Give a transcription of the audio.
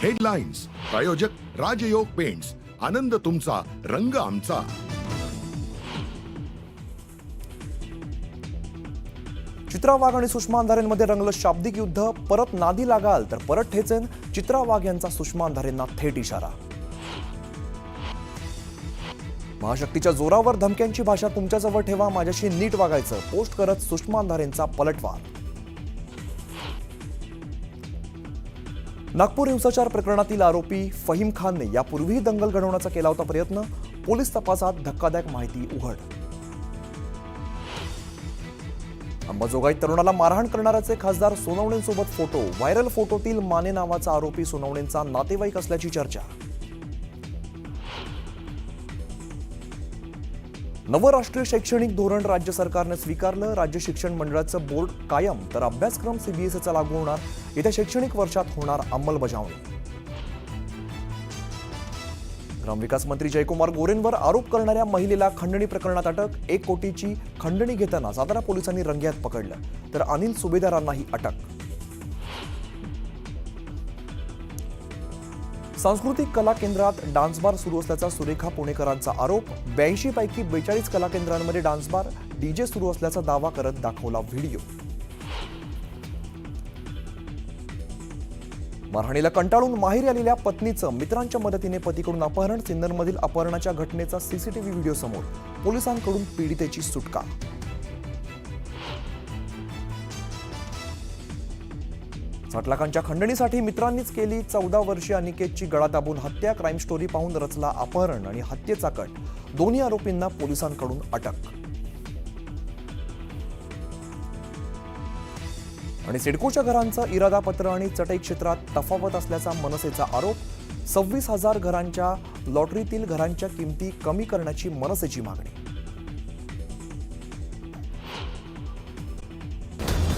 Headlines प्रायोजक राजयोग paints, आनंद तुमचा, रंग आमचा. चित्रा वाघ आणि सुषमा अंधारेंमध्ये रंगलं शाब्दिक युद्ध. परत नादी लागाल तर परत ठेचेन, चित्रा वाघ यांचा सुषमा अंधारेंना थेट इशारा. महाशक्तीच्या जोरावर धमक्यांची भाषा तुमच्याजवळ ठेवा, माझ्याशी नीट वागायचं, पोस्ट करत सुषमा अंधारेंचा पलटवार. नागपूर हिंसाचार प्रकरणातील आरोपी फहीम खानने यापूर्वीही दंगल घडवण्याचा केला होता प्रयत्न. पोलीस तपासात धक्कादायक माहिती उघड. अंबाजोगाईत तरुणाला मारहाण करणाऱ्याचे खासदार सोनवणेंसोबत फोटो व्हायरल. फोटोतील माने नावाचा आरोपी सोनवणेंचा नातेवाईक असल्याची चर्चा. नवं राष्ट्रीय शैक्षणिक धोरण राज्य सरकारने स्वीकारलं. राज्य शिक्षण मंडळाचं बोर्ड कायम, तर अभ्यासक्रम सीबीएसईचा लागू होणार. येत्या शैक्षणिक वर्षात होणार अंमलबजावणी. ग्रामविकास मंत्री जयकुमार गोरेंवर आरोप करणाऱ्या महिलेला खंडणी प्रकरणात अटक. 1 कोटीची खंडणी घेताना सातारा पोलिसांनी रंगेहात पकडलं, तर अनिल सुभेदारांनाही अटक. सांस्कृतिक कला केंद्रात डान्स बार सुरू असल्याचा सुरेखा पुणेकरांचा आरोप. 82 पैकी 42 कला केंद्रांमध्ये डान्स बार, डीजे सुरू असल्याचा दावा करत दाखवला व्हिडिओ. मारहाणीला कंटाळून माहेरी आलेल्या पत्नीचं मित्रांच्या मदतीने पतीकडून अपहरण. सिन्नरमधील अपहरणाच्या घटनेचा सीसीटीव्ही व्हिडिओ समोर. पोलिसांकडून पीडितेची सुटका. $60 लाखांच्या खंडणीसाठी मित्रांनीच केली 14 वर्षीय अनिकेतची गळा दाबून हत्या. क्राईम स्टोरी पाहून रचला अपहरण आणि हत्येचा कट. दोन्ही आरोपींना पोलिसांकडून अटक. आणि सिडकोच्या घरांचं इरादापत्र आणि चटई क्षेत्रात तफावत असल्याचा मनसेचा आरोप. 26,000 घरांच्या लॉटरीतील घरांच्या किमती कमी करण्याची मनसेची मागणी.